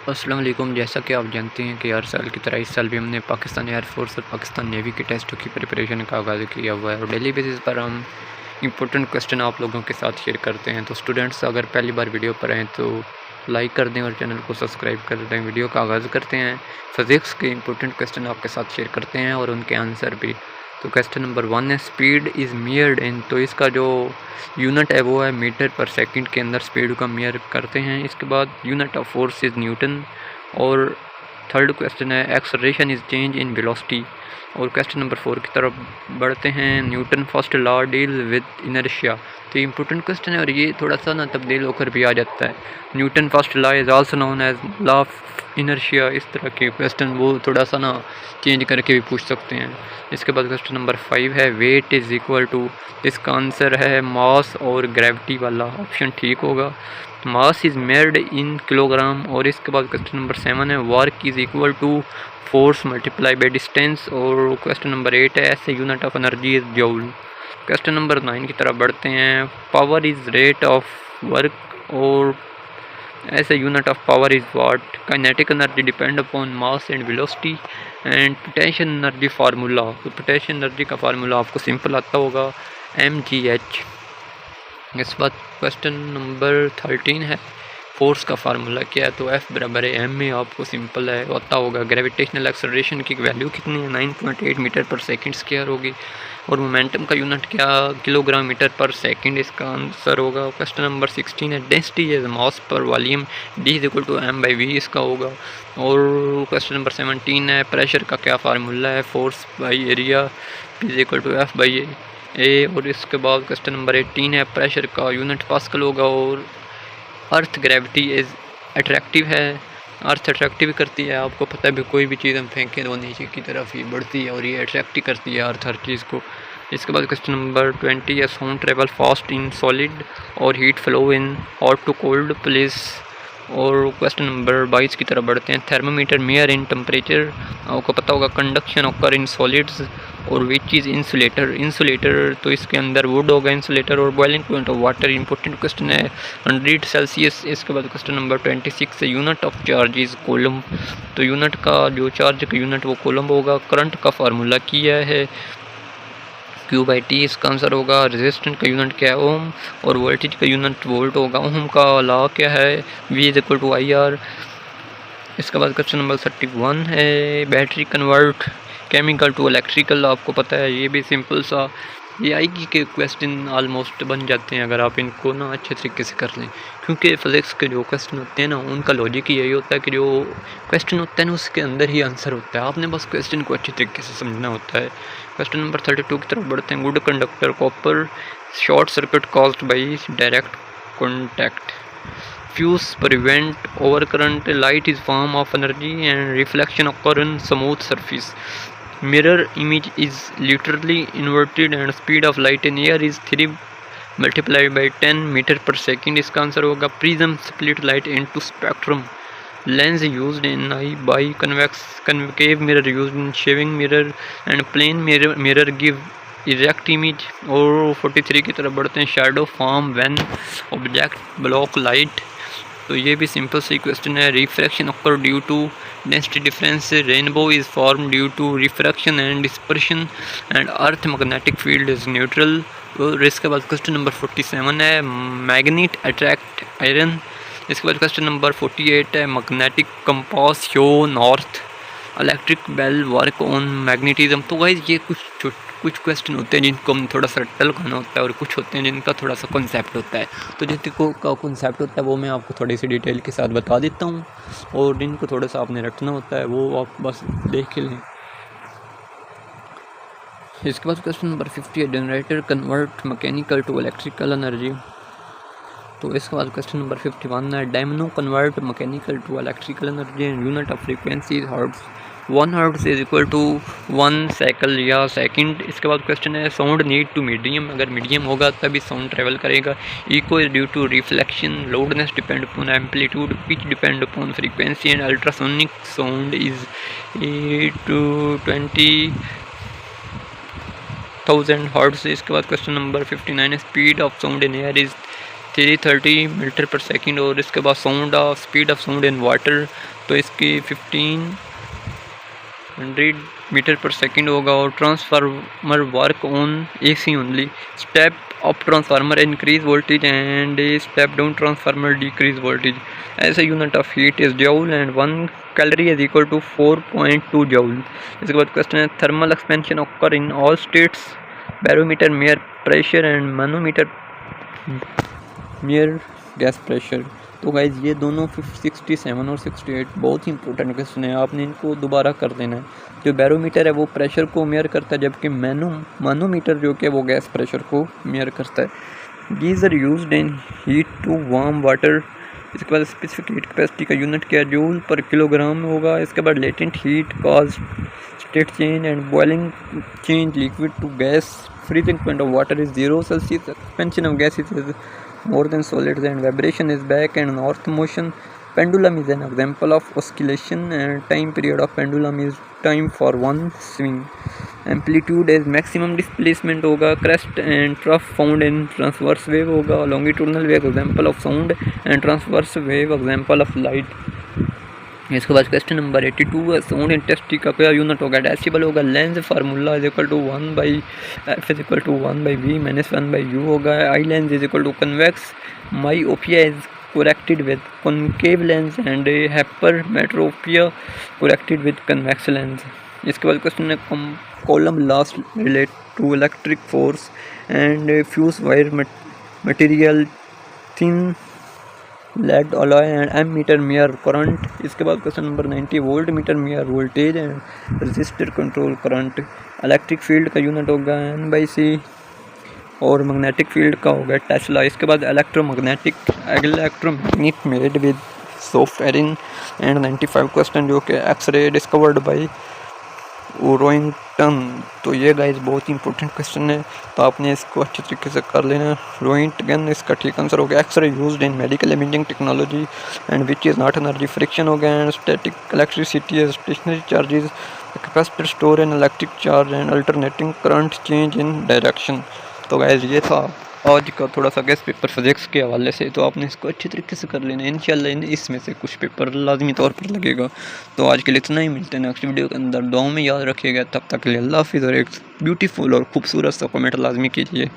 अस्सलाम वालेकुम। जैसा कि आप जानते हैं कि हर साल की तरह इस साल भी हमने पाकिस्तान एयरफोर्स और पाकिस्तान नेवी के टेस्टों की प्रिपरेशन का आगाज़ किया हुआ है और डेली बेसिस पर हम इंपॉर्टेंट क्वेश्चन आप लोगों के साथ शेयर करते हैं। तो स्टूडेंट्स अगर पहली बार वीडियो पर आएँ तो लाइक कर दें और चैनल को सब्सक्राइब कर दें। वीडियो का आगाज़ करते हैं। फिज़िक्स के इंपॉर्टेंट क्वेश्चन आपके साथ शेयर करते हैं और उनके आंसर भी। तो क्वेश्चन नंबर 1 है, स्पीड इज़ मेयर्ड इन। तो इसका जो यूनिट है वो है मीटर पर सेकंड के अंदर स्पीड का मेयर करते हैं। इसके बाद unit of force is Newton. और थर्ड क्वेश्चन है, acceleration is change in velocity. और क्वेश्चन नंबर 4 की तरफ बढ़ते हैं, Newton first law deal with inertia. तो ये इंपॉर्टेंट क्वेश्चन है और ये थोड़ा सा ना तब्दील होकर भी आ जाता है। Newton first law is also known as law of inertia. इस तरह के क्वेश्चन वो थोड़ा सा ना चेंज करके भी पूछ सकते हैं। इसके बाद क्वेश्चन नंबर 5 है, वेट इज़ इक्वल टू। इसका आंसर है मास और ग्रेविटी वाला ऑप्शन ठीक होगा। Mass is measured in kilogram. और इसके बाद क्वेश्चन नंबर 7 है, work is equal to force multiply by distance. और क्वेश्चन नंबर 8 है, ऐसे unit of energy is joule. Question number 9 की तरफ बढ़ते हैं, power is rate of work. और ऐसे unit of power is watt. Kinetic energy depend upon mass and velocity. And potential energy formula. तो पोटेंशियल एनर्जी का फार्मूला आपको simple आता होगा, mgh। इस बात क्वेश्चन नंबर 13 है, फोर्स का फार्मूला क्या है। तो F बराबर है m में, आपको सिंपल है पता होगा। ग्रेविटेशनल एक्सेलरेशन की वैल्यू कितनी है, 9.8 मीटर पर सेकंड स्क्वायर होगी। और मोमेंटम का यूनिट क्या, किलोग्राम मीटर पर सेकंड इसका आंसर होगा। क्वेश्चन नंबर 16 है, density is mass per volume, D is equal to m/v इसका होगा। और क्वेश्चन नंबर 17 है, प्रेशर का क्या फार्मूला है, force by area, P is equal to F/A। और इसके बाद क्वेश्चन नंबर 18 है, प्रेशर का यूनिट पास्कल होगा। और अर्थ ग्रेविटी इज़ अट्रैक्टिव है, अर्थ अट्रैक्टिव करती है। आपको पता है भी कोई भी चीज़ हम फेंकें तो नीचे की तरफ ही बढ़ती है और ये अट्रैक्ट ही करती है अर्थ हर चीज़ को। इसके बाद क्वेश्चन नंबर 20 है, sound travel fast in solid और heat flow in hot to cold place. और क्वेश्चन नंबर 22 की तरफ बढ़ते हैं, थर्मामीटर मेयर इन टेम्परेचर। आपको पता होगा कंडक्शन ऑकर इन सॉलिड्स। और विच इज़ इंसुलेटर, इंसुलेटर तो इसके अंदर वुड होगा इंसुलेटर। और boiling point of water important question है, 100 सेल्सियस। इसके बाद क्वेश्चन नंबर 26 है, unit of charge is coulomb. तो यूनिट का जो चार्ज का यूनिट वो कोलम होगा। करंट का फार्मूला किया है, Q/T इसका आंसर होगा। रेजिस्टेंस का यूनिट क्या है, ओम। और वोल्टेज का यूनिट वोल्ट होगा। ओम का लॉ क्या है, V is equal to IR। इसके बाद क्वेश्चन नंबर 31 है, battery convert chemical to electrical. आपको पता है ये भी सिंपल सा ये आएगी के क्वेश्चन ऑलमोस्ट बन जाते हैं अगर आप इनको ना अच्छे तरीके से कर लें। क्योंकि फिज़िक्स के जो क्वेश्चन होते हैं ना उनका लॉजिक ही यही होता है कि जो क्वेश्चन होता है ना उसके अंदर ही आंसर होता है, आपने बस क्वेश्चन को अच्छे तरीके से समझना होता है। क्वेश्चन नंबर 32 की तरफ बढ़ते हैं, good conductor copper short circuit caused by direct contact, fuse prevent over current, light is form of energy and reflection occur in smooth surface, mirror image is literally inverted and speed of light in air is 3 multiplied by 10 meter per second। इसका answer होगा prism split light into spectrum, lens used in eye by convex concave mirror used in shaving mirror and plane mirror give erect image। और 43 की तरफ बढ़ते हैं, shadow form when object block light। तो ये भी सिंपल सी क्वेश्चन है, refraction occur due to density difference, rainbow is form due to refraction and dispersion and earth magnetic field is neutral. और इसके बाद क्वेश्चन नंबर 47 है, मैग्नेट अट्रैक्ट आयरन। इसके बाद क्वेश्चन नंबर 48 है, magnetic compass show north, electric bell work on magnetism. तो guys ये कुछ क्वेश्चन होते हैं जिनको हम थोड़ा सा टल करना होता है और कुछ होते हैं जिनका थोड़ा सा कॉन्सेप्ट होता है। तो जिनको का कॉन्सेप्ट होता है वो मैं आपको थोड़ी सी डिटेल के साथ बता देता हूँ और जिनको थोड़ा सा आपने रटना होता है वो आप बस देख लें। इसके बाद क्वेश्चन नंबर 50 है, generator convert mechanical to electrical energy. तो इसके बाद क्वेश्चन नंबर 51 है, dynamo convert mechanical to electrical energy and unit of frequency hertz, 1 hertz is equal to 1 cycle या सेकंड। इसके बाद क्वेश्चन है, साउंड नीड टू मीडियम, अगर मीडियम होगा तभी साउंड ट्रेवल करेगा। Echo is due to reflection, loudness depend upon amplitude, pitch depend upon frequency and ultrasonic sound is 20,000 hertz. इसके बाद क्वेश्चन नंबर 59 है, speed of sound in air is 330 metre per second. और इसके बाद speed of sound in water तो इसकी 1500 metre per second होगा और transformer work on AC only. Step up transformer increase voltage and step down transformer decrease voltage. ऐसा unit of heat is joule and 1 calorie is equal to 4.2 joule. इसके बाद question है thermal expansion occur in all states, barometer mayor pressure and manometer mayor gas pressure. तो guys ये दोनों 67 और 68 बहुत ही important question है, आपने इनको दोबारा कर देना है। जो बैरोमीटर है वो प्रेशर को मेयर करता है, जबकि मैनोमीटर जो कि वो गैस प्रेशर को मेयर करता है। Geyser used in heat to warm water. इसके बाद स्पेसिफिक हीट कैपेसिटी का यूनिट क्या जूल पर किलोग्राम में होगा। इसके बाद latent heat cause state change and boiling change liquid to gas. Freezing point of water is 0 Celsius. Expansion of gas is more than solids and vibration is back and north motion. Pendulum is an example of oscillation and time period of pendulum is time for one swing. Amplitude is maximum displacement होगा। crest and trough found in transverse wave होगा। longitudinal wave example of sound and transverse wave example of light। इसके बाद question number 82 है sound intensity का क्या unit होगा। Decibel होगा। Lens formula is equal to 1/f is equal to 1/v minus 1/u होगा। Eye lens is equal to convex. Myopia is corrected with concave lens and hypermetropia corrected with convex lens। इसके बाद question है coulomb laws relate to electric force and fuse wire material thin lead alloy and ammeter measure current. इसके बाद question number 90 voltmeter measure voltage and resistor control current. Electric field का unit होगा N/C और magnetic field का होगा tesla. इसके बाद electromagnet made with soft iron and 95 question जो कि एक्सरे डिस्कवर्ड बाय रोइंगटन। तो ये गाइस बहुत ही इंपॉर्टेंट क्वेश्चन है, तो आपने इसको अच्छे तरीके से कर लेना। रोइंटगन इसका ठीक आंसर हो गया। X-ray used in medical imaging technology and which is not energy friction हो गया। And static electricity as stationary charges capacitor store and electric charge and alternating current change in direction. तो गाइस ये था आज का थोड़ा सा गेस्ट पेपर फिजिक्स के हवाले से, तो आपने इसको अच्छे तरीके से कर लेना। इंशाल्लाह इसमें से कुछ पेपर लाजमी तौर पर लगेगा। तो आज के लिए इतना ही, मिलते हैं नेक्स्ट वीडियो के अंदर। दुआओं में याद रखिएगा। तब तक के लिए अल्लाह हाफिज़ और एक ब्यूटीफुल और खूबसूरत सा कमेंट लाजमी कीजिए।